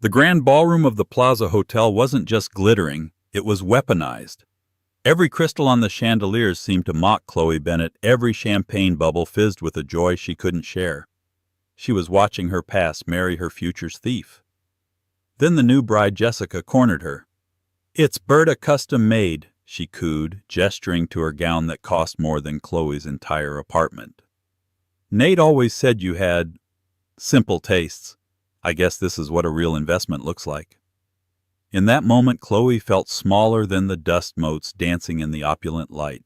The grand ballroom of the Plaza Hotel wasn't just glittering, it was weaponized. Every crystal on the chandeliers seemed to mock Chloe Bennett. Every champagne bubble fizzed with a joy she couldn't share. She was watching her past marry her future's thief. Then the new bride Jessica cornered her. "It's Berta custom made," she cooed, gesturing to her gown that cost more than Chloe's entire apartment. "Nate always said you had simple tastes. I guess this is what a real investment looks like." In that moment, Chloe felt smaller than the dust motes dancing in the opulent light.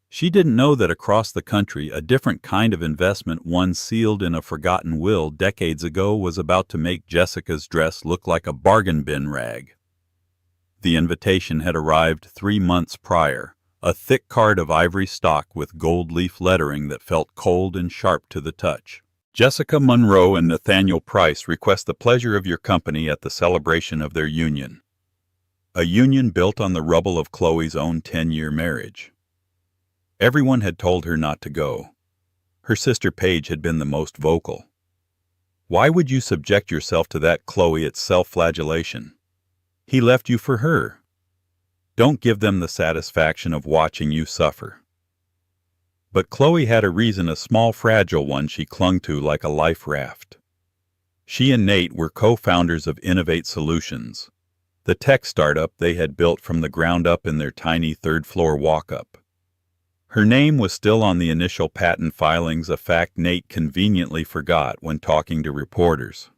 She didn't know that across the country, a different kind of investment, one sealed in a forgotten will decades ago, was about to make Jessica's dress look like a bargain bin rag. The invitation had arrived 3 months prior, a thick card of ivory stock with gold leaf lettering that felt cold and sharp to the touch. "Jessica Monroe and Nathaniel Price request the pleasure of your company at the celebration of their union." A union built on the rubble of Chloe's own 10-year marriage. Everyone had told her not to go. Her sister Paige had been the most vocal. "Why would you subject yourself to that, Chloe? It's self-flagellation. He left you for her. Don't give them the satisfaction of watching you suffer." But Chloe had a reason, a small, fragile one she clung to like a life raft. She and Nate were co-founders of Innovate Solutions, the tech startup they had built from the ground up in their tiny third-floor walk-up. Her name was still on the initial patent filings, a fact Nate conveniently forgot when talking to reporters.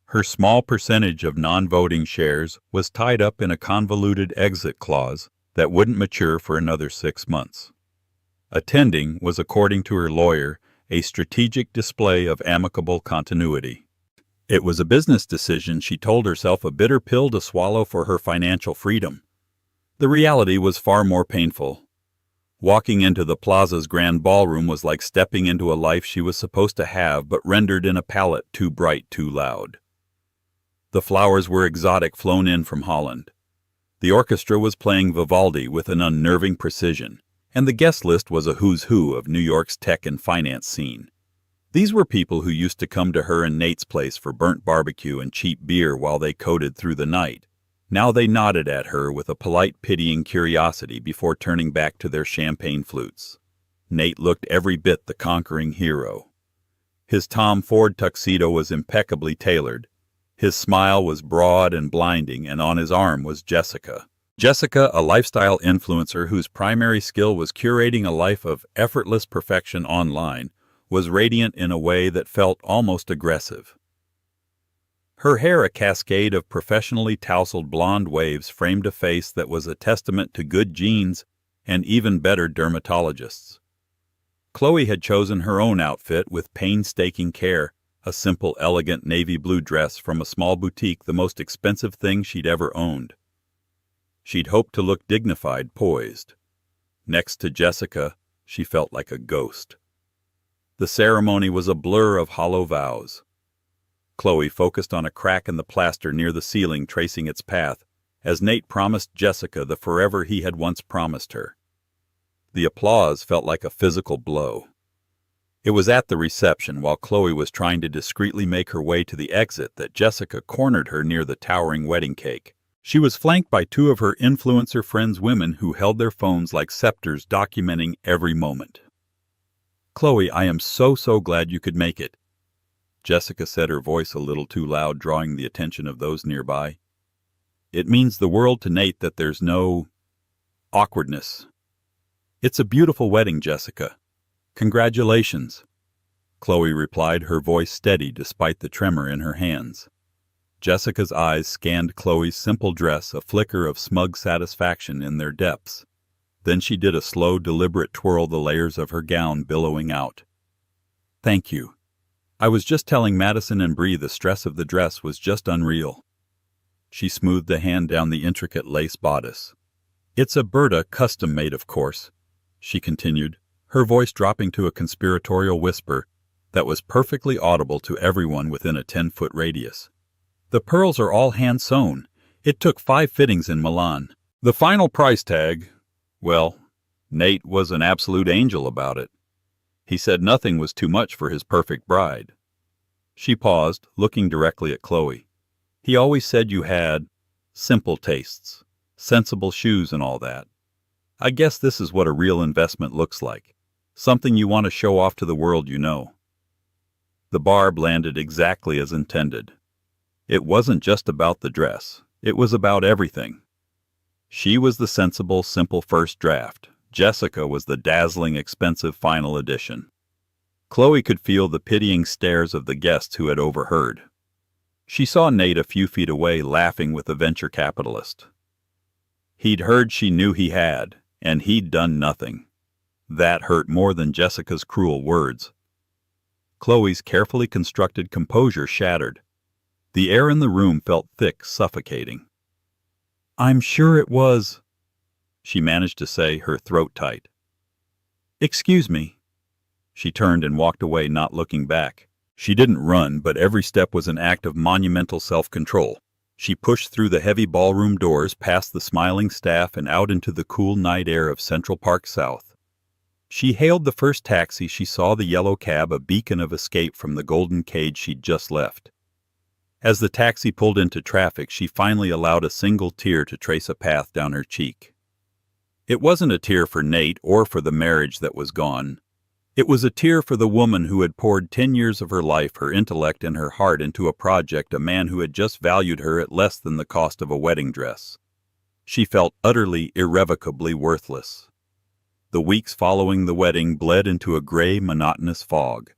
Her small percentage of non-voting shares was tied up in a convoluted exit clause that wouldn't mature for another 6 months. Attending was, according to her lawyer, a strategic display of amicable continuity. It was a business decision, she told herself, a bitter pill to swallow for her financial freedom. The reality was far more painful. Walking into the Plaza's grand ballroom was like stepping into a life she was supposed to have but rendered in a palette too bright, too loud. The flowers were exotic, flown in from Holland. The orchestra was playing Vivaldi with an unnerving precision, and the guest list was a who's who of New York's tech and finance scene. These were people who used to come to her and Nate's place for burnt barbecue and cheap beer while they coded through the night. Now they nodded at her with a polite, pitying curiosity before turning back to their champagne flutes. Nate looked every bit the conquering hero. His Tom Ford tuxedo was impeccably tailored. His smile was broad and blinding, and on his arm was Jessica. Jessica, a lifestyle influencer whose primary skill was curating a life of effortless perfection online, was radiant in a way that felt almost aggressive. Her hair, a cascade of professionally tousled blonde waves, framed a face that was a testament to good genes and even better dermatologists. Chloe had chosen her own outfit with painstaking care, a simple, elegant navy blue dress from a small boutique, the most expensive thing she'd ever owned. She'd hoped to look dignified, poised. Next to Jessica, she felt like a ghost. The ceremony was a blur of hollow vows. Chloe focused on a crack in the plaster near the ceiling, tracing its path, as Nate promised Jessica the forever he had once promised her. The applause felt like a physical blow. It was at the reception, while Chloe was trying to discreetly make her way to the exit, that Jessica cornered her near the towering wedding cake. She was flanked by 2 of her influencer friends' women who held their phones like scepters, documenting every moment. "Chloe, I am so glad you could make it," Jessica said, her voice a little too loud, drawing the attention of those nearby. "It means the world to Nate that there's no awkwardness. It's a beautiful wedding, Jessica. Congratulations," Chloe replied, her voice steady despite the tremor in her hands. Jessica's eyes scanned Chloe's simple dress, a flicker of smug satisfaction in their depths. Then she did a slow, deliberate twirl, the layers of her gown billowing out. "Thank you. I was just telling Madison and Bree the stress of the dress was just unreal." She smoothed a hand down the intricate lace bodice. "It's a Berta custom-made, of course," she continued, her voice dropping to a conspiratorial whisper that was perfectly audible to everyone within a 10-foot radius. "The pearls are all hand-sewn. It took 5 fittings in Milan. The final price tag, well, Nate was an absolute angel about it. He said nothing was too much for his perfect bride." She paused, looking directly at Chloe. He always said you had simple tastes, sensible shoes and all that. I guess this is what a real investment looks like. Something you want to show off to the world you know. The barb landed exactly as intended. It wasn't just about the dress. It was about everything. She was the sensible, simple first draft. Jessica was the dazzling, expensive final edition. Chloe could feel the pitying stares of the guests who had overheard. She saw Nate a few feet away laughing with a venture capitalist. He'd heard she knew he had, and he'd done nothing. That hurt more than Jessica's cruel words. Chloe's carefully constructed composure shattered. The air in the room felt thick, suffocating. "I'm sure it was," she managed to say, her throat tight. "Excuse me." She turned and walked away, not looking back. She didn't run, but every step was an act of monumental self-control. She pushed through the heavy ballroom doors, past the smiling staff, and out into the cool night air of Central Park South. She hailed the first taxi she saw, the yellow cab, a beacon of escape from the golden cage she'd just left. As the taxi pulled into traffic, she finally allowed a single tear to trace a path down her cheek. It wasn't a tear for Nate or for the marriage that was gone. It was a tear for the woman who had poured 10 years of her life, her intellect, and her heart into a project, a man who had just valued her at less than the cost of a wedding dress. She felt utterly, irrevocably worthless. The weeks following the wedding bled into a gray, monotonous fog.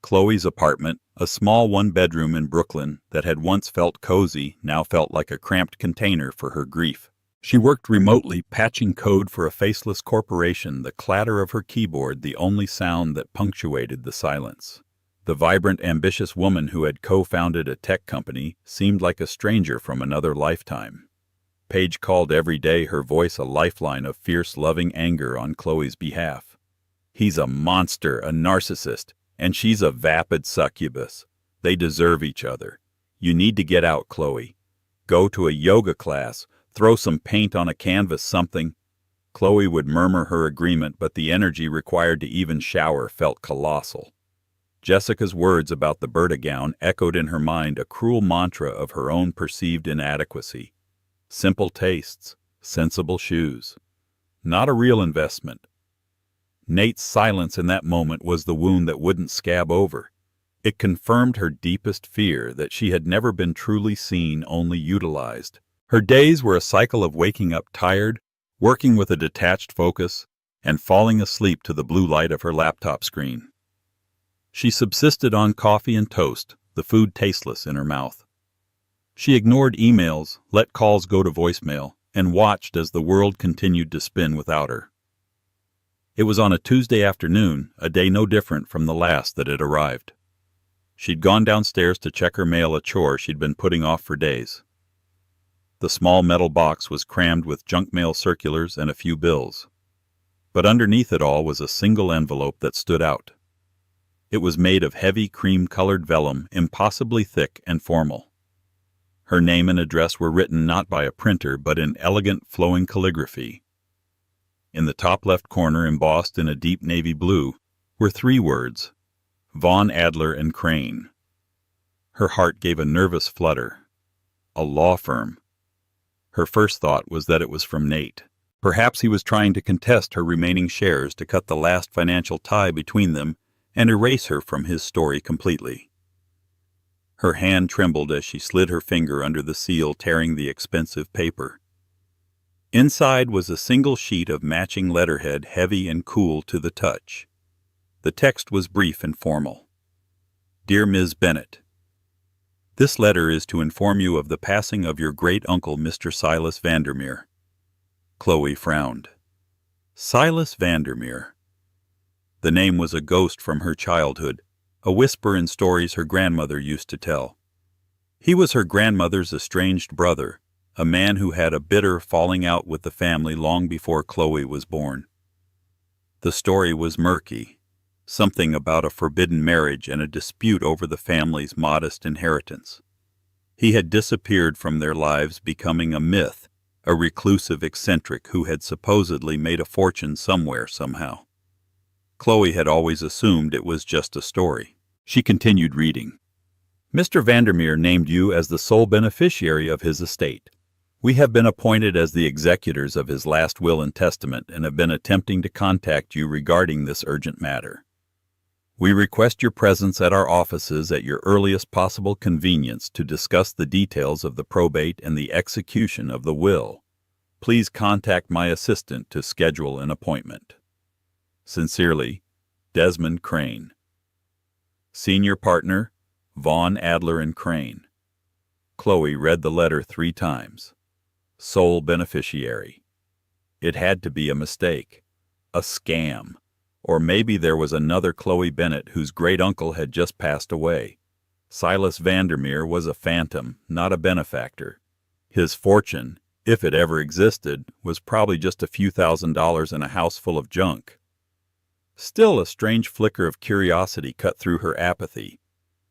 Chloe's apartment, a small one-bedroom in Brooklyn that had once felt cozy, now felt like a cramped container for her grief. She worked remotely, patching code for a faceless corporation, the clatter of her keyboard the only sound that punctuated the silence. The vibrant, ambitious woman who had co-founded a tech company seemed like a stranger from another lifetime. Paige called every day, her voice a lifeline of fierce, loving anger on Chloe's behalf. "He's a monster, a narcissist, and she's a vapid succubus. They deserve each other. You need to get out, Chloe. Go to a yoga class. Throw some paint on a canvas, something." Chloe would murmur her agreement, but the energy required to even shower felt colossal. Jessica's words about the Berta gown echoed in her mind, a cruel mantra of her own perceived inadequacy. Simple tastes, sensible shoes. Not a real investment. Nate's silence in that moment was the wound that wouldn't scab over. It confirmed her deepest fear that she had never been truly seen, only utilized. Her days were a cycle of waking up tired, working with a detached focus, and falling asleep to the blue light of her laptop screen. She subsisted on coffee and toast, the food tasteless in her mouth. She ignored emails, let calls go to voicemail, and watched as the world continued to spin without her. It was on a Tuesday afternoon, a day no different from the last that had arrived. She'd gone downstairs to check her mail, a chore she'd been putting off for days. The small metal box was crammed with junk mail, circulars, and a few bills. But underneath it all was a single envelope that stood out. It was made of heavy, cream-colored vellum, impossibly thick and formal. Her name and address were written not by a printer, but in elegant, flowing calligraphy. In the top left corner, embossed in a deep navy blue, were 3 words: Vaughn, Adler, and Crane. Her heart gave a nervous flutter. A law firm. Her first thought was that it was from Nate. Perhaps he was trying to contest her remaining shares to cut the last financial tie between them and erase her from his story completely. Her hand trembled as she slid her finger under the seal, tearing the expensive paper. Inside was a single sheet of matching letterhead, heavy and cool to the touch. The text was brief and formal. Dear Ms. Bennett, this letter is to inform you of the passing of your great-uncle, Mr. Silas Vandermeer. Chloe frowned. Silas Vandermeer. The name was a ghost from her childhood, a whisper in stories her grandmother used to tell. He was her grandmother's estranged brother, a man who had a bitter falling out with the family long before Chloe was born. The story was murky. Something about a forbidden marriage and a dispute over the family's modest inheritance. He had disappeared from their lives, becoming a myth, a reclusive eccentric who had supposedly made a fortune somewhere, somehow. Chloe had always assumed it was just a story. She continued reading. Mr. Vandermeer named you as the sole beneficiary of his estate. We have been appointed as the executors of his last will and testament and have been attempting to contact you regarding this urgent matter. We request your presence at our offices at your earliest possible convenience to discuss the details of the probate and the execution of the will. Please contact my assistant to schedule an appointment. Sincerely, Desmond Crane. Senior partner, Vaughn, Adler & Crane. Chloe read the letter 3 times. Sole beneficiary. It had to be a mistake. A scam. Or maybe there was another Chloe Bennett whose great-uncle had just passed away. Silas Vandermeer was a phantom, not a benefactor. His fortune, if it ever existed, was probably just a few $1,000s in a house full of junk. Still, a strange flicker of curiosity cut through her apathy.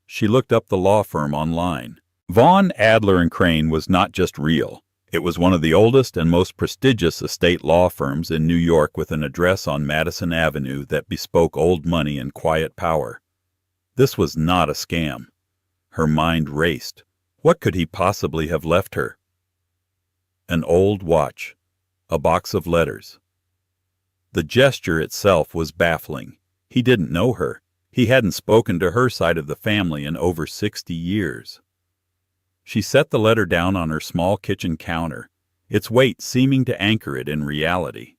She looked up the law firm online. Vaughn, Adler & Crane was not just real. It was one of the oldest and most prestigious estate law firms in New York with an address on Madison Avenue that bespoke old money and quiet power. This was not a scam. Her mind raced. What could he possibly have left her? An old watch. A box of letters. The gesture itself was baffling. He didn't know her. He hadn't spoken to her side of the family in over 60 years. She set the letter down on her small kitchen counter, its weight seeming to anchor it in reality.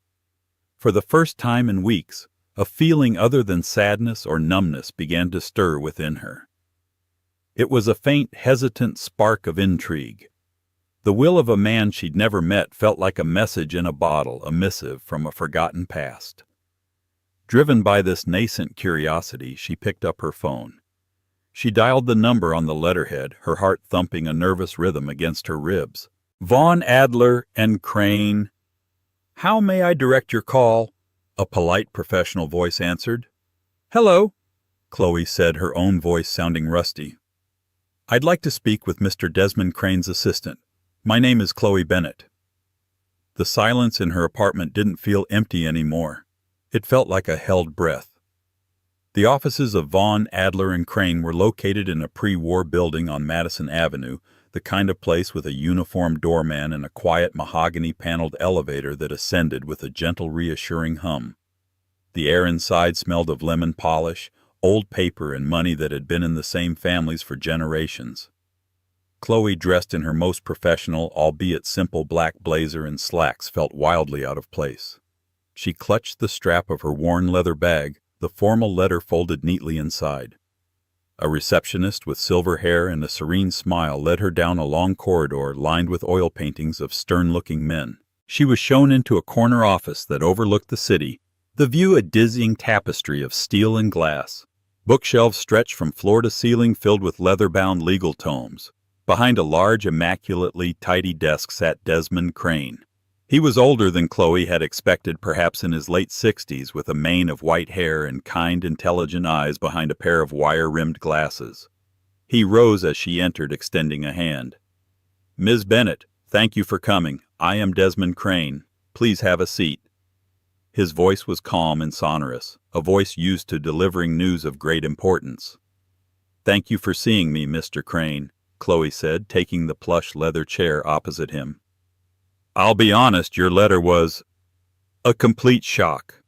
For the first time in weeks, a feeling other than sadness or numbness began to stir within her. It was a faint, hesitant spark of intrigue. The will of a man she'd never met felt like a message in a bottle, a missive from a forgotten past. Driven by this nascent curiosity, she picked up her phone. She dialed the number on the letterhead, her heart thumping a nervous rhythm against her ribs. Vaughn, Adler & Crane. How may I direct your call? A polite professional voice answered. Hello, Chloe said, her own voice sounding rusty. I'd like to speak with Mr. Desmond Crane's assistant. My name is Chloe Bennett. The silence in her apartment didn't feel empty anymore. It felt like a held breath. The offices of Vaughn, Adler & Crane were located in a pre-war building on Madison Avenue, the kind of place with a uniformed doorman and a quiet mahogany-paneled elevator that ascended with a gentle, reassuring hum. The air inside smelled of lemon polish, old paper, and money that had been in the same families for generations. Chloe, dressed in her most professional, albeit simple black blazer and slacks, felt wildly out of place. She clutched the strap of her worn leather bag, the formal letter folded neatly inside. A receptionist with silver hair and a serene smile led her down a long corridor lined with oil paintings of stern-looking men. She was shown into a corner office that overlooked the city, the view a dizzying tapestry of steel and glass. Bookshelves stretched from floor to ceiling filled with leather-bound legal tomes. Behind a large, immaculately tidy desk sat Desmond Crane. He was older than Chloe had expected, perhaps in his late 60s, with a mane of white hair and kind, intelligent eyes behind a pair of wire-rimmed glasses. He rose as she entered, extending a hand. Ms. Bennett, thank you for coming. I am Desmond Crane. Please have a seat. His voice was calm and sonorous, a voice used to delivering news of great importance. Thank you for seeing me, Mr. Crane, Chloe said, taking the plush leather chair opposite him. I'll be honest, your letter was a complete shock.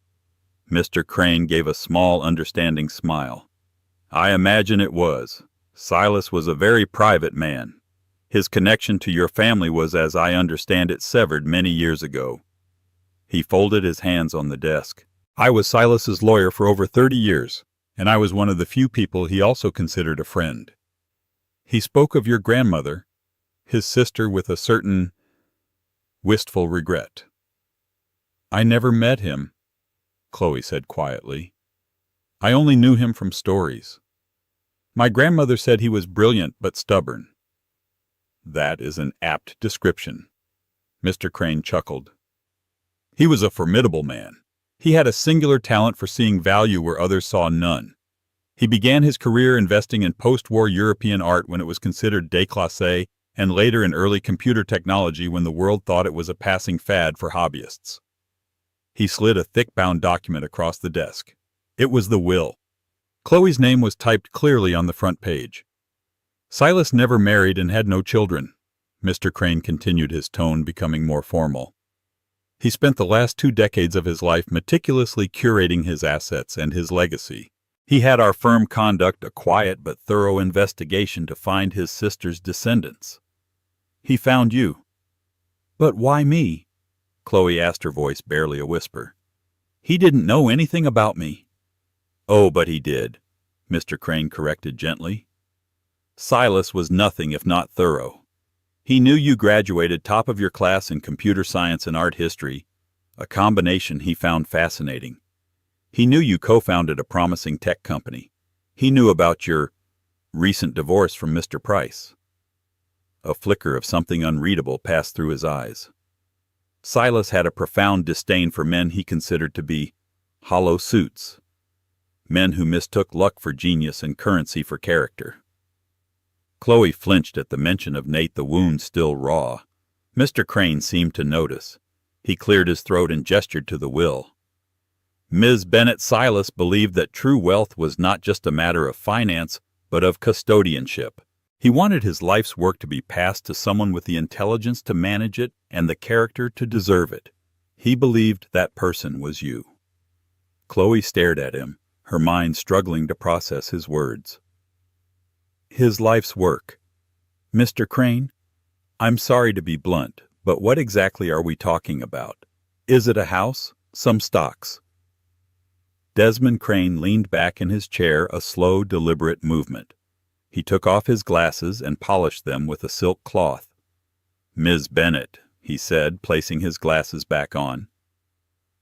Mr. Crane gave a small, understanding smile. I imagine it was. Silas was a very private man. His connection to your family was, as I understand it, severed many years ago. He folded his hands on the desk. I was Silas's lawyer for over 30 years, and I was one of the few people he also considered a friend. He spoke of your grandmother, his sister, with a certain wistful regret. I never met him, Chloe said quietly. I only knew him from stories. My grandmother said he was brilliant but stubborn. That is an apt description. Mr. Crane chuckled. He was a formidable man. He had a singular talent for seeing value where others saw none. He began his career investing in post-war European art when it was considered déclassé, and later in early computer technology when the world thought it was a passing fad for hobbyists. He slid a thick-bound document across the desk. It was the will. Chloe's name was typed clearly on the front page. Silas never married and had no children. Mr. Crane continued, his tone becoming more formal. He spent the last 2 decades of his life meticulously curating his assets and his legacy. He had our firm conduct a quiet but thorough investigation to find his sister's descendants. He found you. But why me? Chloe asked, her voice barely a whisper. He didn't know anything about me. Oh, but he did, Mr. Crane corrected gently. Silas was nothing if not thorough. He knew you graduated top of your class in computer science and art history, a combination he found fascinating. He knew you co-founded a promising tech company. He knew about your recent divorce from Mr. Price. A flicker of something unreadable passed through his eyes. Silas had a profound disdain for men he considered to be hollow suits, men who mistook luck for genius and currency for character. Chloe flinched at the mention of Nate, the wound still raw. Mr. Crane seemed to notice. He cleared his throat and gestured to the will. Ms. Bennett, Silas believed that true wealth was not just a matter of finance, but of custodianship. He wanted his life's work to be passed to someone with the intelligence to manage it and the character to deserve it. He believed that person was you. Chloe stared at him, her mind struggling to process his words. His life's work. Mr. Crane, I'm sorry to be blunt, but what exactly are we talking about? Is it a house? Some stocks? Desmond Crane leaned back in his chair, a slow, deliberate movement. He took off his glasses and polished them with a silk cloth. Ms. Bennett, he said, placing his glasses back on.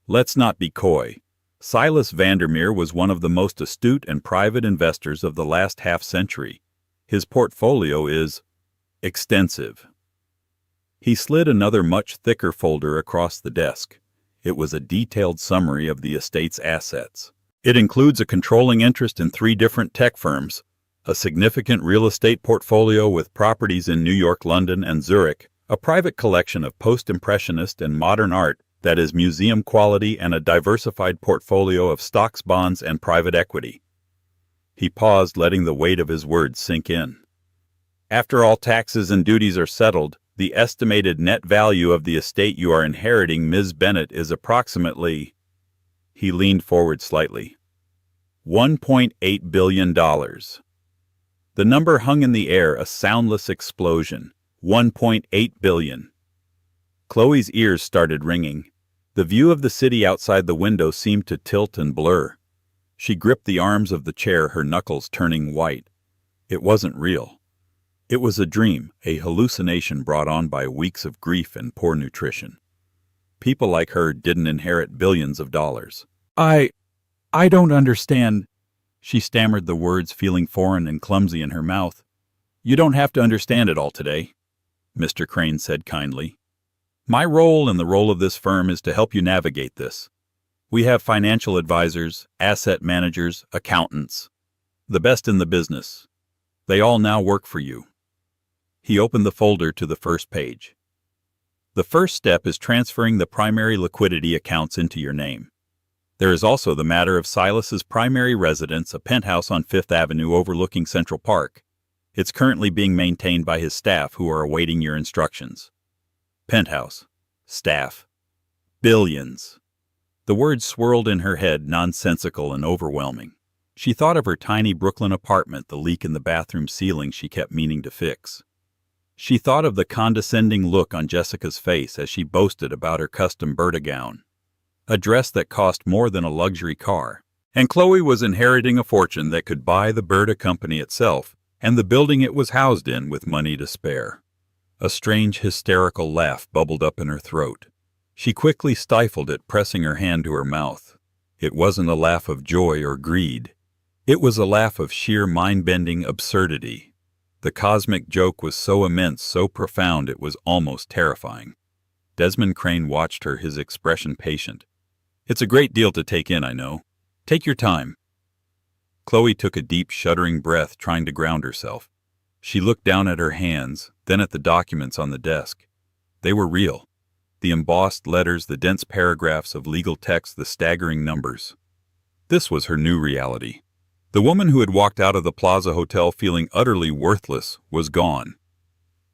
Let's not be coy. Silas Vandermeer was one of the most astute and private investors of the last half-century. His portfolio is extensive. He slid another much thicker folder across the desk. It was a detailed summary of the estate's assets. It includes a controlling interest in 3 different tech firms, a significant real estate portfolio with properties in New York, London, and Zurich, a private collection of post-impressionist and modern art that is museum quality, and a diversified portfolio of stocks, bonds, and private equity. He paused, letting the weight of his words sink in. After all taxes and duties are settled, the estimated net value of the estate you are inheriting, Ms. Bennett, is approximately, he leaned forward slightly, $1.8 billion. The number hung in the air, a soundless explosion. 1.8 billion. Chloe's ears started ringing. The view of the city outside the window seemed to tilt and blur. She gripped the arms of the chair, her knuckles turning white. It wasn't real. It was a dream, a hallucination brought on by weeks of grief and poor nutrition. People like her didn't inherit billions of dollars. I don't understand. She stammered the words, feeling foreign and clumsy in her mouth. You don't have to understand it all today, Mr. Crane said kindly. My role and the role of this firm is to help you navigate this. We have financial advisors, asset managers, accountants, the best in the business. They all now work for you. He opened the folder to the first page. The first step is transferring the primary liquidity accounts into your name. There is also the matter of Silas's primary residence, a penthouse on Fifth Avenue overlooking Central Park. It's currently being maintained by his staff, who are awaiting your instructions. Penthouse. Staff. Billions. The words swirled in her head, nonsensical and overwhelming. She thought of her tiny Brooklyn apartment, the leak in the bathroom ceiling she kept meaning to fix. She thought of the condescending look on Jessica's face as she boasted about her custom Berta gown, a dress that cost more than a luxury car. And Chloe was inheriting a fortune that could buy the Berta company itself and the building it was housed in with money to spare. A strange, hysterical laugh bubbled up in her throat. She quickly stifled it, pressing her hand to her mouth. It wasn't a laugh of joy or greed. It was a laugh of sheer mind-bending absurdity. The cosmic joke was so immense, so profound, it was almost terrifying. Desmond Crane watched her, his expression patient. It's a great deal to take in, I know. Take your time. Chloe took a deep, shuddering breath, trying to ground herself. She looked down at her hands, then at the documents on the desk. They were real. The embossed letters, the dense paragraphs of legal text, the staggering numbers. This was her new reality. The woman who had walked out of the Plaza Hotel feeling utterly worthless was gone.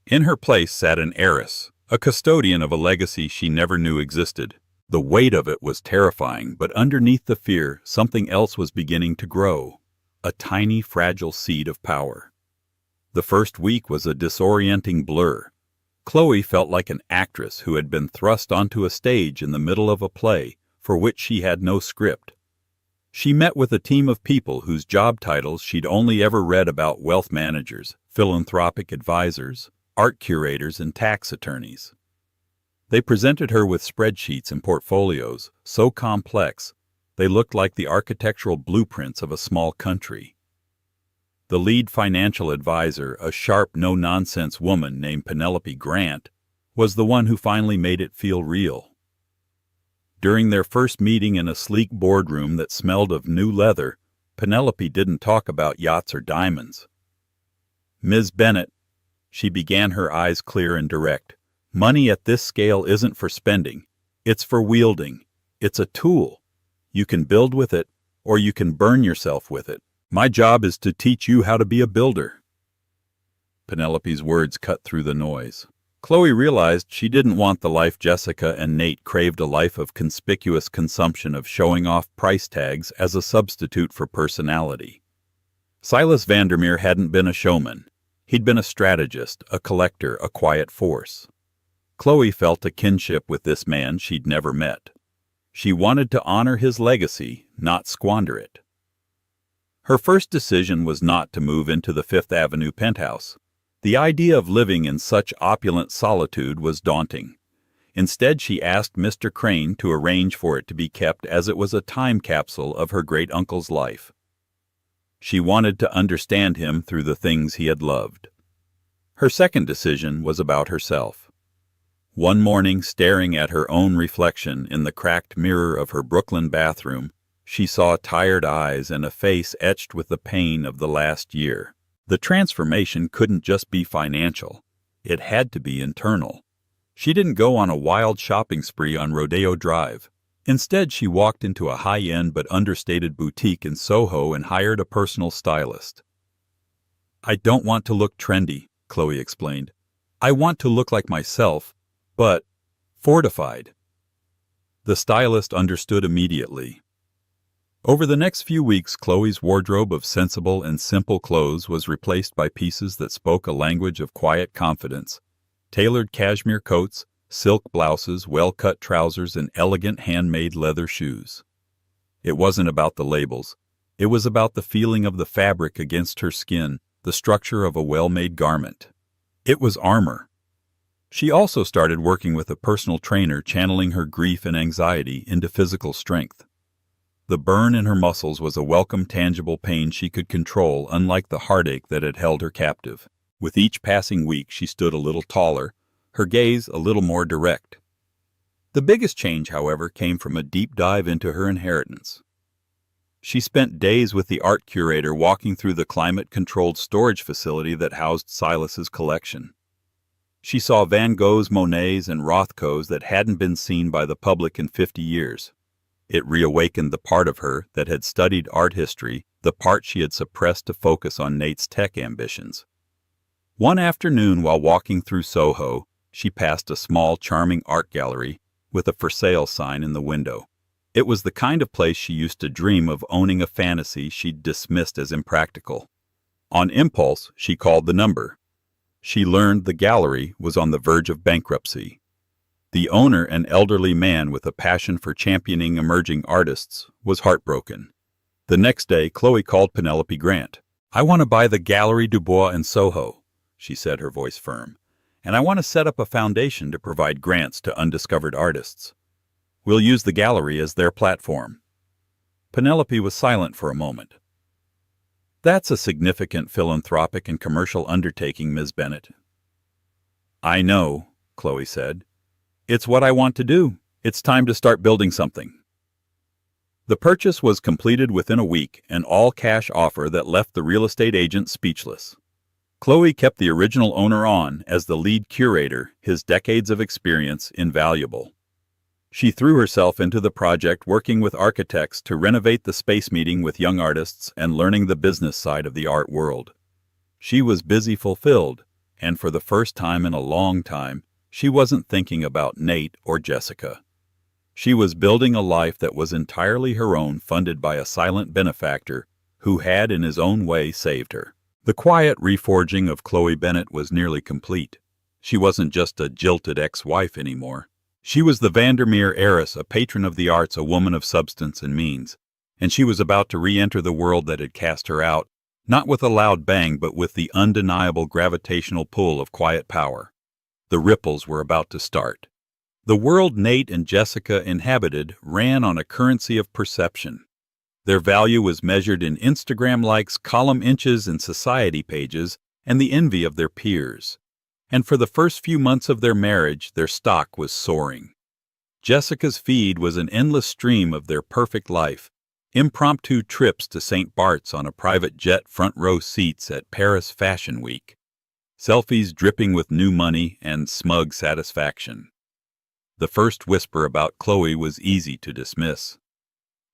In her place sat an heiress, a custodian of a legacy she never knew existed. The weight of it was terrifying, but underneath the fear, something else was beginning to grow, a tiny, fragile seed of power. The first week was a disorienting blur. Chloe felt like an actress who had been thrust onto a stage in the middle of a play for which she had no script. She met with a team of people whose job titles she'd only ever read about: wealth managers, philanthropic advisors, art curators, and tax attorneys. They presented her with spreadsheets and portfolios so complex they looked like the architectural blueprints of a small country. The lead financial advisor, a sharp, no-nonsense woman named Penelope Grant, was the one who finally made it feel real. During their first meeting in a sleek boardroom that smelled of new leather, Penelope didn't talk about yachts or diamonds. "Ms. Bennett," she began, her eyes clear and direct, "money at this scale isn't for spending. It's for wielding. It's a tool. You can build with it, or you can burn yourself with it. My job is to teach you how to be a builder." Penelope's words cut through the noise. Chloe realized she didn't want the life Jessica and Nate craved, a life of conspicuous consumption, of showing off price tags as a substitute for personality. Silas Vandermeer hadn't been a showman. He'd been a strategist, a collector, a quiet force. Chloe felt a kinship with this man she'd never met. She wanted to honor his legacy, not squander it. Her first decision was not to move into the Fifth Avenue penthouse. The idea of living in such opulent solitude was daunting. Instead, she asked Mr. Crane to arrange for it to be kept as it was a time capsule of her great-uncle's life. She wanted to understand him through the things he had loved. Her second decision was about herself. One morning, staring at her own reflection in the cracked mirror of her Brooklyn bathroom, she saw tired eyes and a face etched with the pain of the last year. The transformation couldn't just be financial. It had to be internal. She didn't go on a wild shopping spree on Rodeo Drive. Instead, she walked into a high-end but understated boutique in Soho and hired a personal stylist. "I don't want to look trendy," Chloe explained. "I want to look like myself, but fortified." The stylist understood immediately. Over the next few weeks, Chloe's wardrobe of sensible and simple clothes was replaced by pieces that spoke a language of quiet confidence: tailored cashmere coats, silk blouses, well-cut trousers, and elegant handmade leather shoes. It wasn't about the labels. It was about the feeling of the fabric against her skin, the structure of a well-made garment. It was armor. She also started working with a personal trainer, channeling her grief and anxiety into physical strength. The burn in her muscles was a welcome, tangible pain she could control, unlike the heartache that had held her captive. With each passing week, she stood a little taller, her gaze a little more direct. The biggest change, however, came from a deep dive into her inheritance. She spent days with the art curator, walking through the climate-controlled storage facility that housed Silas's collection. She saw Van Goghs, Monets, and Rothkos that hadn't been seen by the public in 50 years. It reawakened the part of her that had studied art history, the part she had suppressed to focus on Nate's tech ambitions. One afternoon, while walking through Soho, she passed a small, charming art gallery with a for sale sign in the window. It was the kind of place she used to dream of owning, a fantasy she'd dismissed as impractical. On impulse, she called the number. She learned the gallery was on the verge of bankruptcy. The owner, an elderly man with a passion for championing emerging artists, was heartbroken. The next day, Chloe called Penelope Grant. "I want to buy the Galerie du Bois in Soho," she said, her voice firm. "And I want to set up a foundation to provide grants to undiscovered artists. We'll use the gallery as their platform." Penelope was silent for a moment. "That's a significant philanthropic and commercial undertaking, Ms. Bennett." "I know," Chloe said. "It's what I want to do. It's time to start building something." The purchase was completed within a week, an all-cash offer that left the real estate agent speechless. Chloe kept the original owner on as the lead curator, his decades of experience invaluable. She threw herself into the project, working with architects to renovate the space, meeting with young artists, and learning the business side of the art world. She was busy, fulfilled, and for the first time in a long time, she wasn't thinking about Nate or Jessica. She was building a life that was entirely her own, funded by a silent benefactor who had, in his own way, saved her. The quiet reforging of Chloe Bennet was nearly complete. She wasn't just a jilted ex-wife anymore. She was the Billionaire Heiress, a patron of the arts, a woman of substance and means. And she was about to re-enter the world that had cast her out, not with a loud bang, but with the undeniable gravitational pull of quiet power. The ripples were about to start. The world Nate and Jessica inhabited ran on a currency of perception. Their value was measured in Instagram likes, column inches, and society pages, and the envy of their peers. And for the first few months of their marriage, their stock was soaring. Jessica's feed was an endless stream of their perfect life: impromptu trips to St. Bart's on a private jet, front row seats at Paris Fashion Week, selfies dripping with new money, and smug satisfaction. The first whisper about Chloe was easy to dismiss.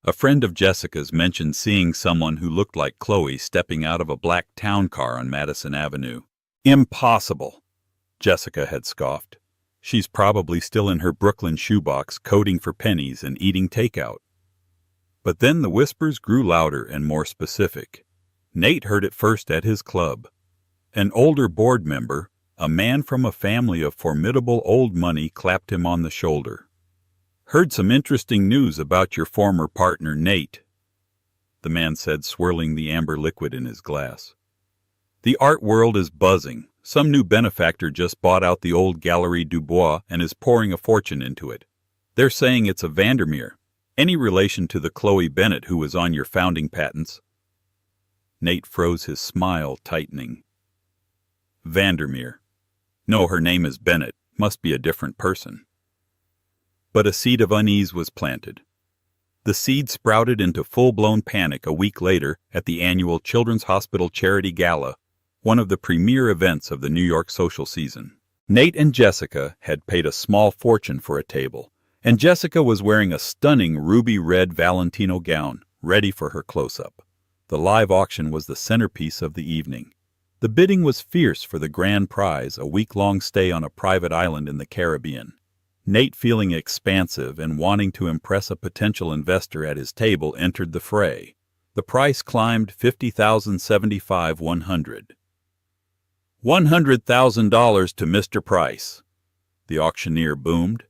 A friend of Jessica's mentioned seeing someone who looked like Chloe stepping out of a black town car on Madison Avenue. Impossible, Jessica had scoffed. She's probably still in her Brooklyn shoebox, coding for pennies and eating takeout. But then the whispers grew louder and more specific. Nate heard it first at his club. An older board member, a man from a family of formidable old money, clapped him on the shoulder. "Heard some interesting news about your former partner, Nate," the man said, swirling the amber liquid in his glass. "The art world is buzzing. Some new benefactor just bought out the old Galerie du Bois and is pouring a fortune into it. They're saying it's a Vandermeer. Any relation to the Chloe Bennet who was on your founding patents?" Nate froze, his smile tightening. "Vandermeer. No, her name is Bennet. Must be a different person." But a seed of unease was planted. The seed sprouted into full-blown panic a week later at the annual Children's Hospital Charity Gala, one of the premier events of the New York social season. Nate and Jessica had paid a small fortune for a table, and Jessica was wearing a stunning ruby-red Valentino gown, ready for her close-up. The live auction was the centerpiece of the evening. The bidding was fierce for the grand prize, a week-long stay on a private island in the Caribbean. Nate, feeling expansive and wanting to impress a potential investor at his table, entered the fray. The price climbed $50,075, $100,000 to Mr. Price, the auctioneer boomed.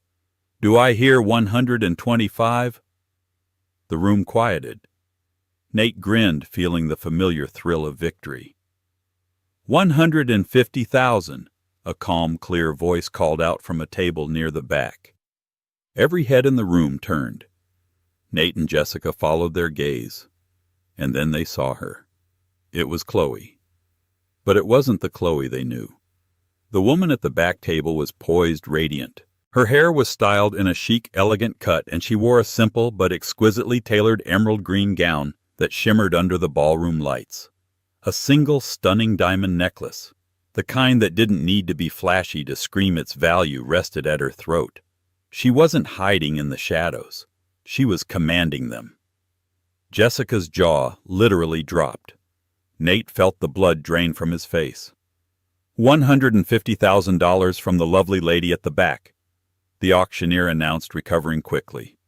"Do I hear 125? The room quieted. Nate grinned, feeling the familiar thrill of victory. 150,000, a calm, clear voice called out from a table near the back. Every head in the room turned. Nate and Jessica followed their gaze, and then they saw her. It was Chloe. But it wasn't the Chloe they knew. The woman at the back table was poised, radiant. Her hair was styled in a chic, elegant cut, and she wore a simple but exquisitely tailored emerald green gown that shimmered under the ballroom lights. A single stunning diamond necklace, the kind that didn't need to be flashy to scream its value, rested at her throat. She wasn't hiding in the shadows. She was commanding them. Jessica's jaw literally dropped. Nate felt the blood drain from his face. $150,000 from the lovely lady at the back, the auctioneer announced, recovering quickly.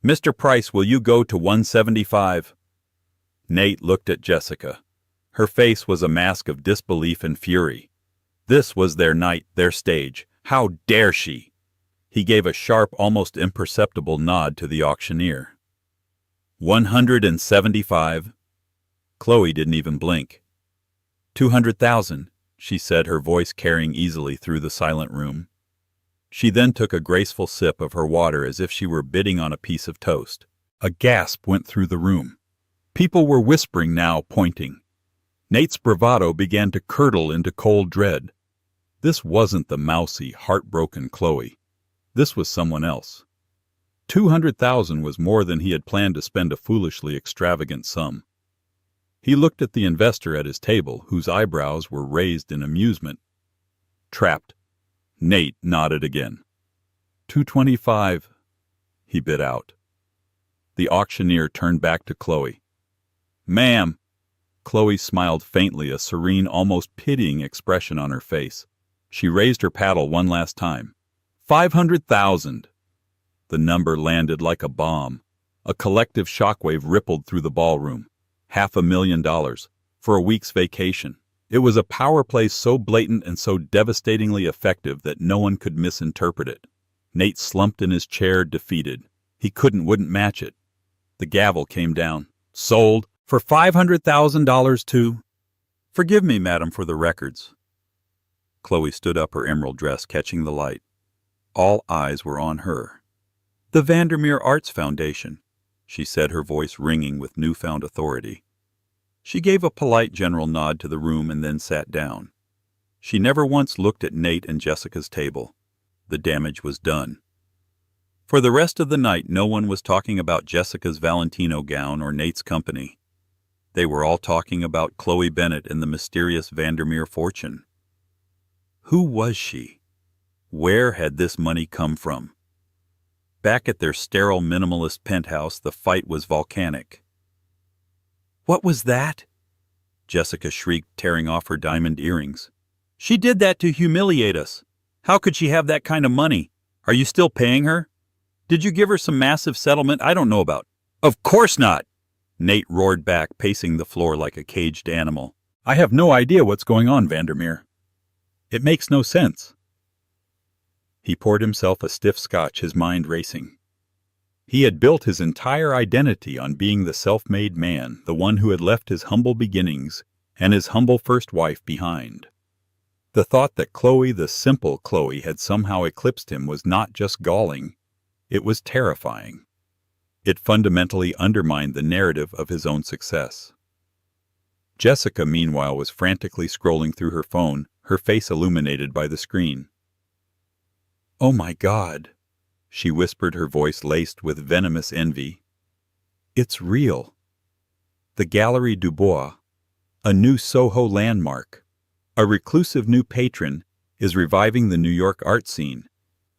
Mr. Price, will you go to 175? Nate looked at Jessica. Her face was a mask of disbelief and fury. This was their night, their stage. How dare she? He gave a sharp, almost imperceptible nod to the auctioneer. 175. Chloe didn't even blink. 200,000, she said, her voice carrying easily through the silent room. She then took a graceful sip of her water as if she were bidding on a piece of toast. A gasp went through the room. People were whispering now, pointing. Nate's bravado began to curdle into cold dread. This wasn't the mousy, heartbroken Chloe. This was someone else. 200,000 was more than he had planned to spend a foolishly extravagant sum. He looked at the investor at his table, whose eyebrows were raised in amusement. Trapped. Nate nodded again. 225. he bit out. The auctioneer turned back to Chloe. "Ma'am." Chloe smiled faintly, a serene, almost pitying expression on her face. She raised her paddle one last time. 500,000. The number landed like a bomb. A collective shockwave rippled through the ballroom. $500,000 for a week's vacation. It was a power play so blatant and so devastatingly effective that no one could misinterpret it. Nate slumped in his chair, defeated. He wouldn't match it. The gavel came down. "Sold for $500,000 to—" "Forgive me, madam, for the records." Chloe stood up, her emerald dress catching the light. All eyes were on her. "The Vandermeer Arts Foundation," she said, her voice ringing with newfound authority. She gave a polite general nod to the room and then sat down. She never once looked at Nate and Jessica's table. The damage was done. For the rest of the night, no one was talking about Jessica's Valentino gown or Nate's company. They were all talking about Chloe Bennett and the mysterious Vandermeer fortune. Who was she? Where had this money come from? Back at their sterile minimalist penthouse, the fight was volcanic. "What was that?" Jessica shrieked, tearing off her diamond earrings. "She did that to humiliate us. How could she have that kind of money? Are you still paying her? Did you give her some massive settlement I don't know about?" "Of course not!" Nate roared back, pacing the floor like a caged animal. "I have no idea what's going on, Vandermeer. It makes no sense." He poured himself a stiff scotch, his mind racing. He had built his entire identity on being the self-made man, the one who had left his humble beginnings and his humble first wife behind. The thought that Chloe, the simple Chloe, had somehow eclipsed him was not just galling, it was terrifying. It fundamentally undermined the narrative of his own success. Jessica, meanwhile, was frantically scrolling through her phone, her face illuminated by the screen. "Oh my God," she whispered, her voice laced with venomous envy. "It's real. The Galerie du Bois, a new Soho landmark, a reclusive new patron, is reviving the New York art scene.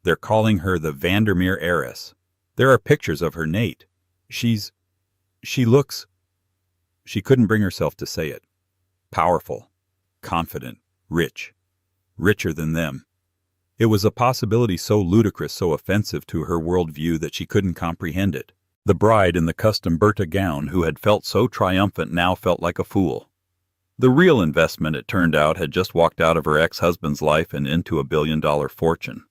They're calling her the Vandermeer Heiress. There are pictures of her, Nate. She looks—" She couldn't bring herself to say it. Powerful, confident, rich. Richer than them. It was a possibility so ludicrous, so offensive to her worldview that she couldn't comprehend it. The bride in the custom Bertha gown who had felt so triumphant now felt like a fool. The real investment, it turned out, had just walked out of her ex-husband's life and into a billion-dollar fortune.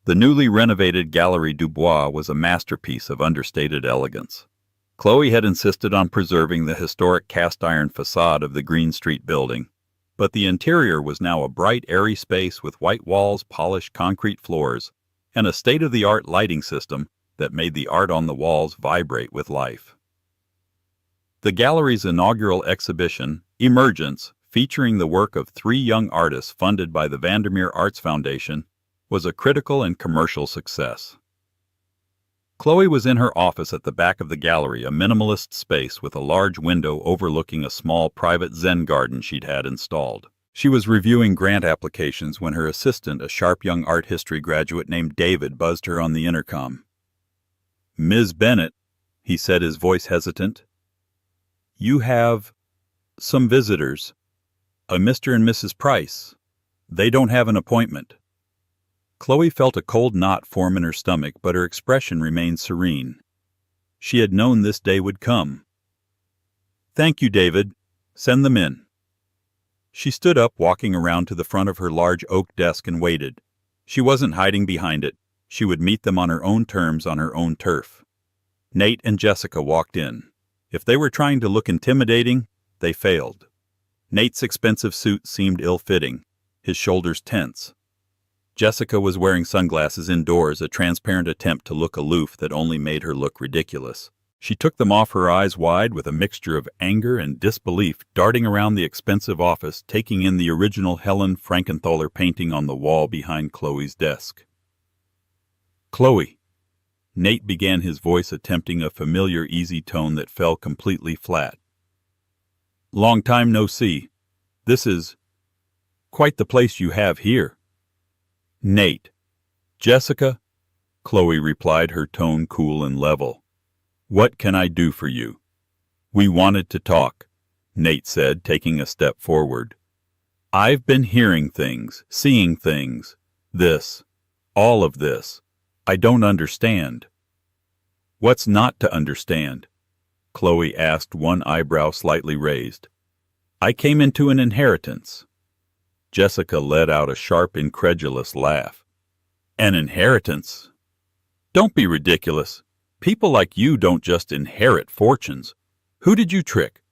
The newly renovated Galerie du Bois was a masterpiece of understated elegance. Chloe had insisted on preserving the historic cast-iron facade of the Green Street building, but the interior was now a bright, airy space with white walls, polished concrete floors, and a state-of-the-art lighting system that made the art on the walls vibrate with life. The gallery's inaugural exhibition, Emergence, featuring the work of 3 young artists funded by the Vandermeer Arts Foundation, was a critical and commercial success. Chloe was in her office at the back of the gallery, a minimalist space with a large window overlooking a small private Zen garden she'd had installed. She was reviewing grant applications when her assistant, a sharp young art history graduate named David, buzzed her on the intercom. "Ms. Bennett," he said, his voice hesitant, "you have some visitors. A Mr. and Mrs. Price. They don't have an appointment." Chloe felt a cold knot form in her stomach, but her expression remained serene. She had known this day would come. "Thank you, David. Send them in." She stood up, walking around to the front of her large oak desk, and waited. She wasn't hiding behind it. She would meet them on her own terms, on her own turf. Nate and Jessica walked in. If they were trying to look intimidating, they failed. Nate's expensive suit seemed ill-fitting, his shoulders tense. Jessica was wearing sunglasses indoors, a transparent attempt to look aloof that only made her look ridiculous. She took them off, her eyes wide with a mixture of anger and disbelief, darting around the expensive office, taking in the original Helen Frankenthaler painting on the wall behind Chloe's desk. "Chloe," Nate began, his voice attempting a familiar, easy tone that fell completely flat. "Long time no see. This is quite the place you have here." "Nate." "Jessica, Chloe replied, her tone cool and level. "What can I do for you?" "We wanted to talk," Nate said, taking a step forward. "I've been hearing things, seeing things. This. All of this. I don't understand." "What's not to understand?" Chloe asked, one eyebrow slightly raised. "I came into an inheritance." Jessica let out a sharp, incredulous laugh. "An inheritance? Don't be ridiculous. People like you don't just inherit fortunes. Who did you trick?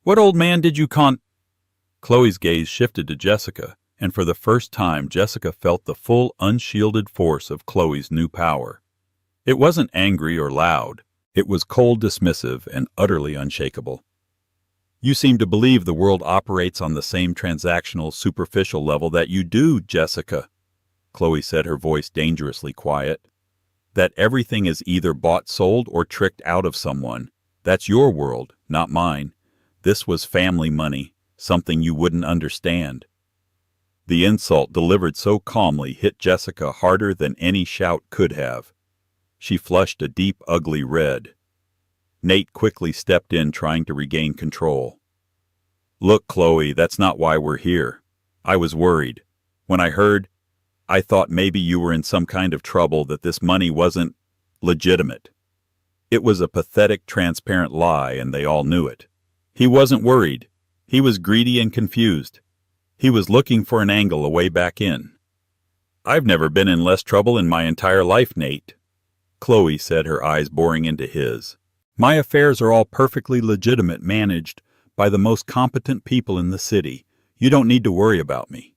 What old man did you Chloe's gaze shifted to Jessica, and for the first time Jessica felt the full, unshielded force of Chloe's new power. It wasn't angry or loud. It was cold, dismissive, and utterly unshakable. "You seem to believe the world operates on the same transactional, superficial level that you do, Jessica," Chloe said, her voice dangerously quiet. "That everything is either bought, sold, or tricked out of someone. That's your world, not mine. This was family money, something you wouldn't understand." The insult, delivered so calmly, hit Jessica harder than any shout could have. She flushed a deep, ugly red. Nate quickly stepped in, trying to regain control. "Look, Chloe, that's not why we're here. I was worried. When I heard, I thought maybe you were in some kind of trouble, that this money wasn't legitimate. It was a pathetic, transparent lie, and they all knew it. He wasn't worried. He was greedy and confused. He was looking for an angle, a way back in." "I've never been in less trouble in my entire life, Nate," Chloe said, her eyes boring into his. "My affairs are all perfectly legitimate, managed by the most competent people in the city. You don't need to worry about me."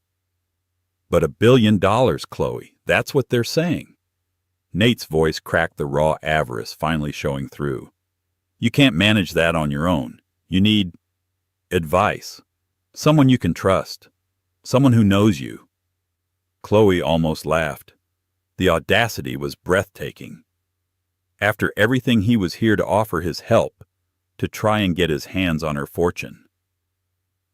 "But $1 billion, Chloe, that's what they're saying." Nate's voice cracked, the raw avarice finally showing through. "You can't manage that on your own. You need advice. Someone you can trust. Someone who knows you." Chloe almost laughed. The audacity was breathtaking. After everything, he was here to offer his help, to try and get his hands on her fortune.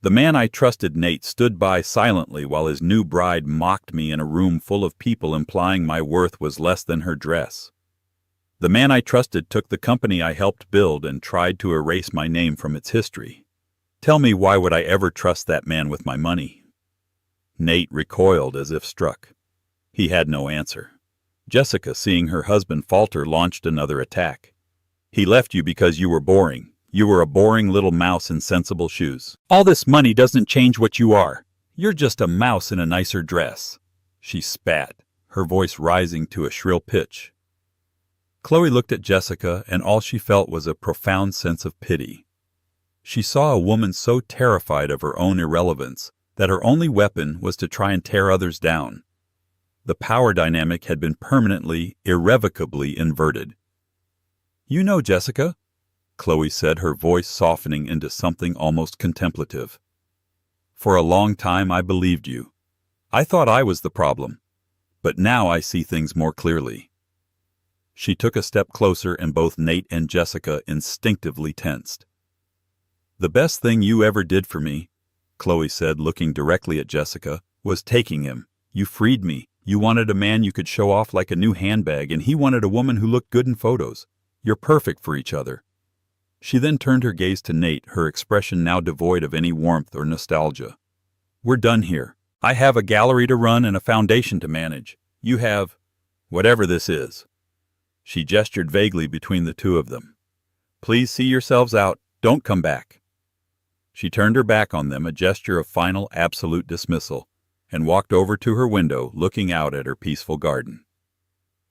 "The man I trusted," Nate stood by silently while his new bride mocked me in a room full of people, implying my worth was less than her dress. "The man I trusted took the company I helped build and tried to erase my name from its history. Tell me, why would I ever trust that man with my money?" Nate recoiled as if struck. He had no answer. Jessica, seeing her husband falter, launched another attack. "He left you because you were boring. You were a boring little mouse in sensible shoes. All this money doesn't change what you are. You're just a mouse in a nicer dress." She spat, her voice rising to a shrill pitch. Chloe looked at Jessica, and all she felt was a profound sense of pity. She saw a woman so terrified of her own irrelevance that her only weapon was to try and tear others down. The power dynamic had been permanently, irrevocably inverted. "You know, Jessica," Chloe said, her voice softening into something almost contemplative. "For a long time I believed you. I thought I was the problem. But now I see things more clearly." She took a step closer, and both Nate and Jessica instinctively tensed. "The best thing you ever did for me," Chloe said, looking directly at Jessica, "was taking him. You freed me. You wanted a man you could show off like a new handbag, and he wanted a woman who looked good in photos. You're perfect for each other." She then turned her gaze to Nate, her expression now devoid of any warmth or nostalgia. "We're done here. I have a gallery to run and a foundation to manage. You have whatever this is." She gestured vaguely between the two of them. "Please see yourselves out. Don't come back." She turned her back on them, a gesture of final, absolute dismissal, and walked over to her window, looking out at her peaceful garden.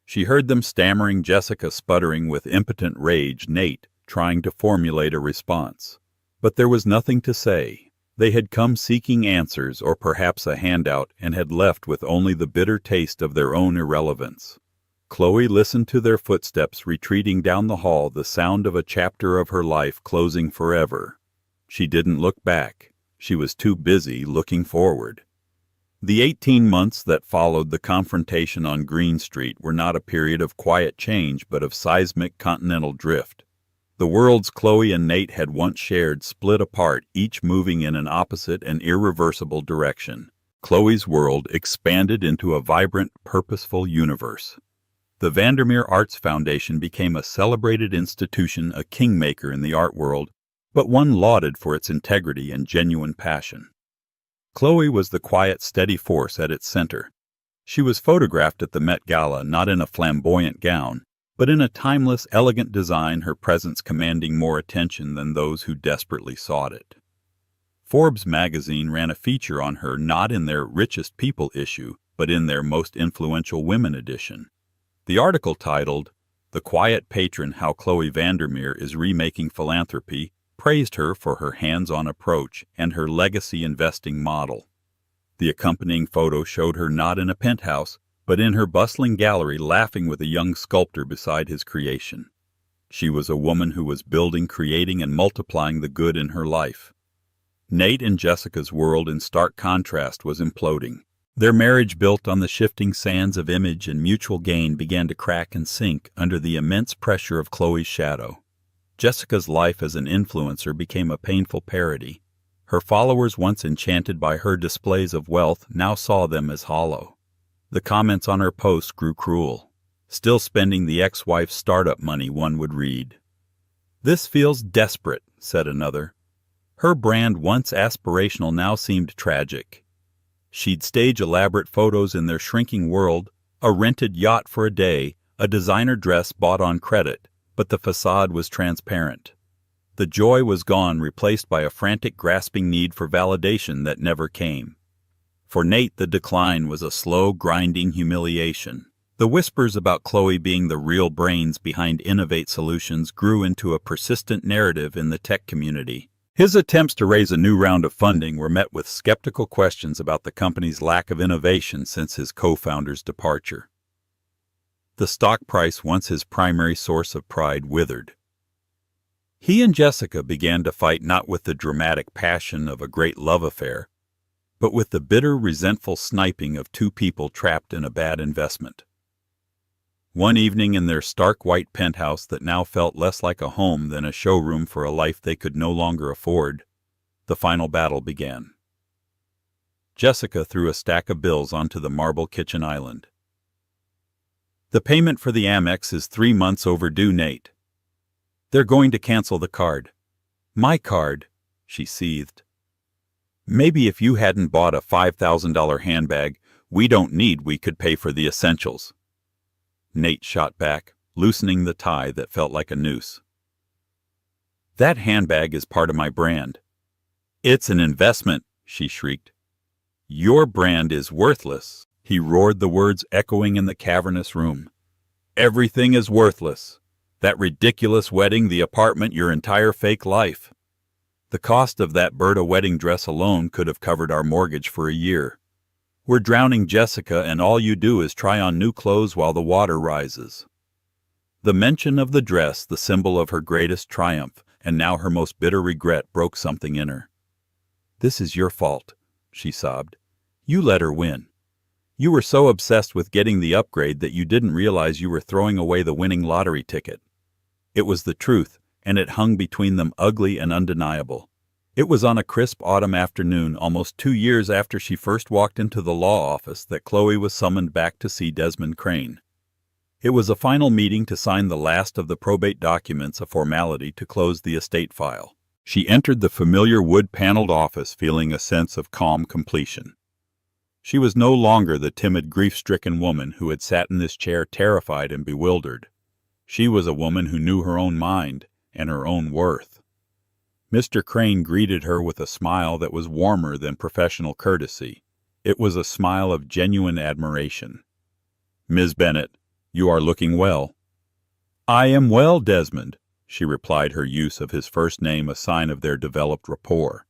She heard them stammering, Jessica sputtering with impotent rage, Nate trying to formulate a response. But there was nothing to say. They had come seeking answers, or perhaps a handout, and had left with only the bitter taste of their own irrelevance. Chloe listened to their footsteps retreating down the hall, the sound of a chapter of her life closing forever. She didn't look back. She was too busy looking forward. The 18 months that followed the confrontation on Green Street were not a period of quiet change, but of seismic continental drift. The worlds Chloe and Nate had once shared split apart, each moving in an opposite and irreversible direction. Chloe's world expanded into a vibrant, purposeful universe. The Vandermeer Arts Foundation became a celebrated institution, a kingmaker in the art world, but one lauded for its integrity and genuine passion. Chloe was the quiet, steady force at its center. She was photographed at the Met Gala not in a flamboyant gown, but in a timeless, elegant design, her presence commanding more attention than those who desperately sought it. Forbes magazine ran a feature on her not in their Richest People issue, but in their Most Influential Women edition. The article titled, "The Quiet Patron: How Chloe Vandermeer is Remaking Philanthropy," praised her for her hands-on approach and her legacy investing model. The accompanying photo showed her not in a penthouse, but in her bustling gallery laughing with a young sculptor beside his creation. She was a woman who was building, creating, and multiplying the good in her life. Nate and Jessica's world, in stark contrast, was imploding. Their marriage, built on the shifting sands of image and mutual gain, began to crack and sink under the immense pressure of Chloe's shadow. Jessica's life as an influencer became a painful parody. Her followers, once enchanted by her displays of wealth, now saw them as hollow. The comments on her posts grew cruel. "Still spending the ex-wife's startup money," one would read. "This feels desperate," said another. Her brand, once aspirational, now seemed tragic. She'd stage elaborate photos in their shrinking world, a rented yacht for a day, a designer dress bought on credit, but the facade was transparent. The joy was gone, replaced by a frantic, grasping need for validation that never came. For Nate, the decline was a slow, grinding humiliation. The whispers about Chloe being the real brains behind Innovate Solutions grew into a persistent narrative in the tech community. His attempts to raise a new round of funding were met with skeptical questions about the company's lack of innovation since his co-founder's departure. The stock price, once his primary source of pride, withered. He and Jessica began to fight not with the dramatic passion of a great love affair, but with the bitter, resentful sniping of two people trapped in a bad investment. One evening, in their stark white penthouse that now felt less like a home than a showroom for a life they could no longer afford, the final battle began. Jessica threw a stack of bills onto the marble kitchen island. "The payment for the Amex is 3 months overdue, Nate." "They're going to cancel the card." "My card," she seethed. "Maybe if you hadn't bought a $5,000 handbag we could pay for the essentials." Nate shot back, loosening the tie that felt like a noose. "That handbag is part of my brand." "It's an investment," she shrieked. "Your brand is worthless," he roared, the words echoing in the cavernous room. "Everything is worthless. That ridiculous wedding, the apartment, your entire fake life. The cost of that Berta wedding dress alone could have covered our mortgage for a year. We're drowning, Jessica, and all you do is try on new clothes while the water rises." The mention of the dress, the symbol of her greatest triumph, and now her most bitter regret, broke something in her. "This is your fault," she sobbed. "You let her win. You were so obsessed with getting the upgrade that you didn't realize you were throwing away the winning lottery ticket." It was the truth, and it hung between them, ugly and undeniable. It was on a crisp autumn afternoon, almost 2 years after she first walked into the law office, that Chloe was summoned back to see Desmond Crane. It was a final meeting to sign the last of the probate documents, a formality to close the estate file. She entered the familiar wood-paneled office feeling a sense of calm completion. She was no longer the timid, grief-stricken woman who had sat in this chair terrified and bewildered. She was a woman who knew her own mind and her own worth. Mr. Crane greeted her with a smile that was warmer than professional courtesy. It was a smile of genuine admiration. "Ms. Bennett, you are looking well." "I am well, Desmond," she replied, her use of his first name a sign of their developed rapport.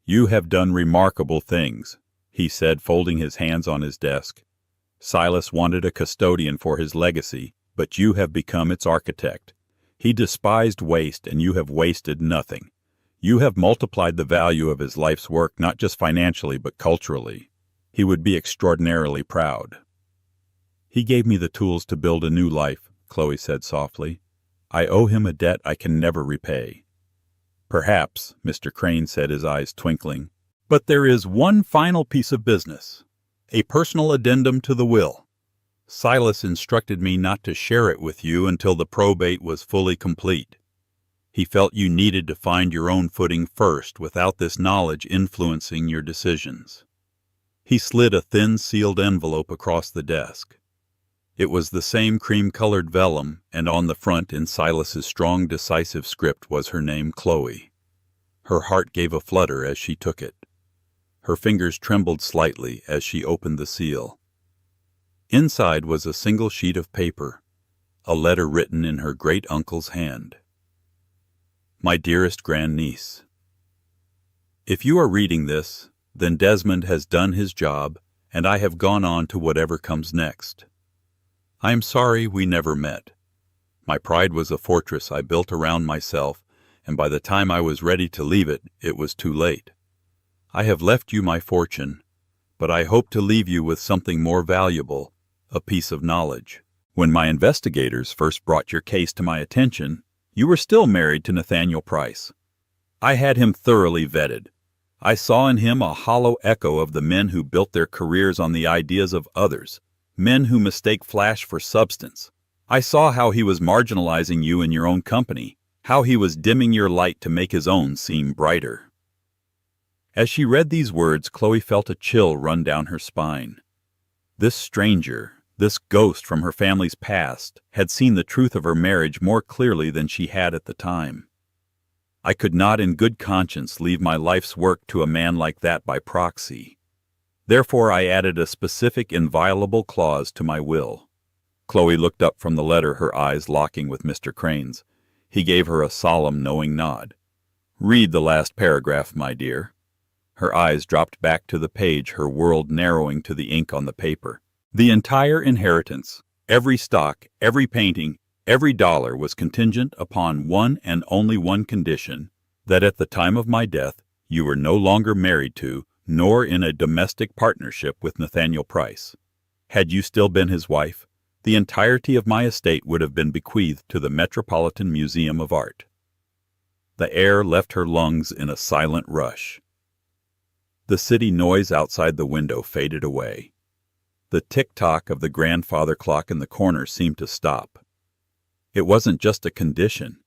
"You have done remarkable things," he said, folding his hands on his desk. "Silas wanted a custodian for his legacy, but you have become its architect. He despised waste, and you have wasted nothing. You have multiplied the value of his life's work, not just financially, but culturally. He would be extraordinarily proud." "He gave me the tools to build a new life," Chloe said softly. "I owe him a debt I can never repay." "Perhaps," Mr. Crane said, his eyes twinkling. "But there is one final piece of business. A personal addendum to the will." Silas instructed me not to share it with you until the probate was fully complete. He felt you needed to find your own footing first without this knowledge influencing your decisions. He slid a thin sealed envelope across the desk. It was the same cream-colored vellum, and on the front in Silas's strong, decisive script was her name, Chloe. Her heart gave a flutter as she took it. Her fingers trembled slightly as she opened the seal. Inside was a single sheet of paper, a letter written in her great-uncle's hand. My dearest grandniece, if you are reading this, then Desmond has done his job, and I have gone on to whatever comes next. I am sorry we never met. My pride was a fortress I built around myself, and by the time I was ready to leave it, it was too late. I have left you my fortune, but I hope to leave you with something more valuable, a piece of knowledge. When my investigators first brought your case to my attention, you were still married to Nathaniel Price. I had him thoroughly vetted. I saw in him a hollow echo of the men who built their careers on the ideas of others, men who mistake flash for substance. I saw how he was marginalizing you in your own company, how he was dimming your light to make his own seem brighter. As she read these words, Chloe felt a chill run down her spine. This stranger, this ghost from her family's past, had seen the truth of her marriage more clearly than she had at the time. I could not in good conscience leave my life's work to a man like that by proxy. Therefore I added a specific inviolable clause to my will. Chloe looked up from the letter, her eyes locking with Mr. Crane's. He gave her a solemn, knowing nod. Read the last paragraph, my dear. Her eyes dropped back to the page, her world narrowing to the ink on the paper. The entire inheritance, every stock, every painting, every dollar was contingent upon one and only one condition, that at the time of my death you were no longer married to, nor in a domestic partnership with Nathaniel Price. Had you still been his wife, the entirety of my estate would have been bequeathed to the Metropolitan Museum of Art. The air left her lungs in a silent rush. The city noise outside the window faded away. The tick-tock of the grandfather clock in the corner seemed to stop. It wasn't just a condition.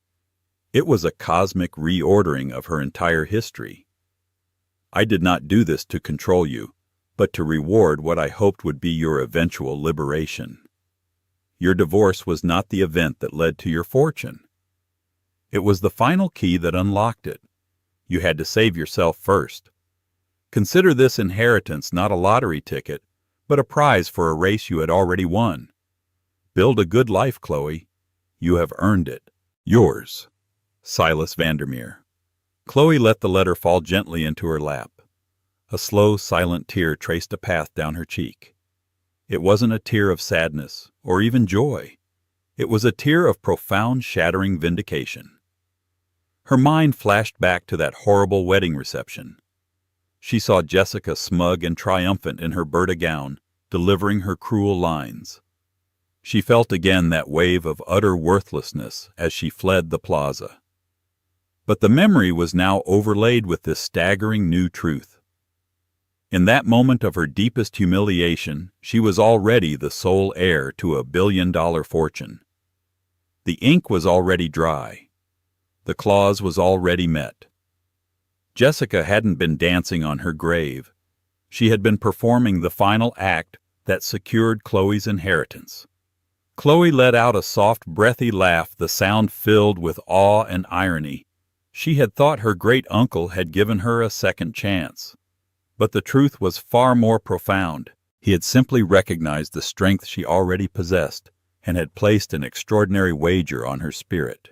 It was a cosmic reordering of her entire history. I did not do this to control you, but to reward what I hoped would be your eventual liberation. Your divorce was not the event that led to your fortune. It was the final key that unlocked it. You had to save yourself first. Consider this inheritance not a lottery ticket, but a prize for a race you had already won. Build a good life, Chloe. You have earned it. Yours, Silas Vandermeer. Chloe let the letter fall gently into her lap. A slow, silent tear traced a path down her cheek. It wasn't a tear of sadness, or even joy. It was a tear of profound, shattering vindication. Her mind flashed back to that horrible wedding reception. She saw Jessica smug and triumphant in her Berta gown, delivering her cruel lines. She felt again that wave of utter worthlessness as she fled the plaza. But the memory was now overlaid with this staggering new truth. In that moment of her deepest humiliation, she was already the sole heir to a billion-dollar fortune. The ink was already dry. The clause was already met. Jessica hadn't been dancing on her grave. She had been performing the final act that secured Chloe's inheritance. Chloe let out a soft, breathy laugh, the sound filled with awe and irony. She had thought her great-uncle had given her a second chance. But the truth was far more profound. He had simply recognized the strength she already possessed and had placed an extraordinary wager on her spirit.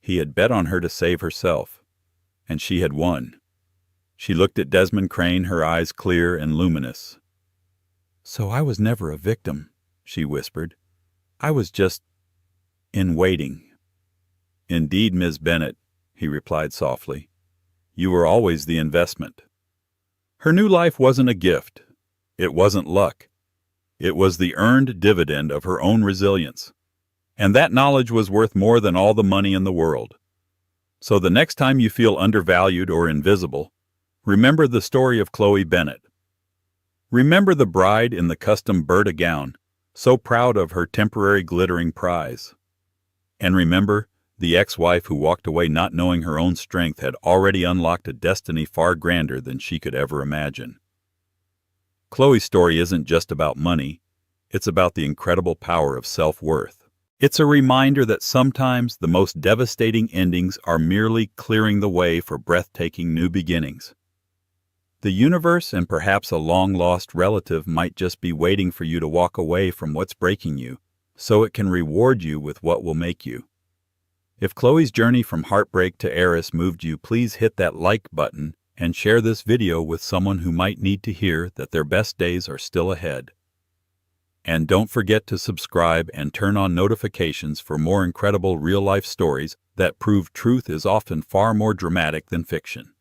He had bet on her to save herself, and she had won. She looked at Desmond Crane, her eyes clear and luminous. "So I was never a victim," she whispered. "I was just in waiting." "Indeed, Miss Bennet," he replied softly. "You were always the investment." Her new life wasn't a gift. It wasn't luck. It was the earned dividend of her own resilience. And that knowledge was worth more than all the money in the world. So the next time you feel undervalued or invisible, remember the story of Chloe Bennet. Remember the bride in the custom Berta gown, so proud of her temporary glittering prize. And remember, the ex-wife who walked away not knowing her own strength had already unlocked a destiny far grander than she could ever imagine. Chloe's story isn't just about money, it's about the incredible power of self-worth. It's a reminder that sometimes the most devastating endings are merely clearing the way for breathtaking new beginnings. The universe and perhaps a long-lost relative might just be waiting for you to walk away from what's breaking you, so it can reward you with what will make you. If Chloe's journey from heartbreak to heiress moved you, please hit that like button and share this video with someone who might need to hear that their best days are still ahead. And don't forget to subscribe and turn on notifications for more incredible real-life stories that prove truth is often far more dramatic than fiction.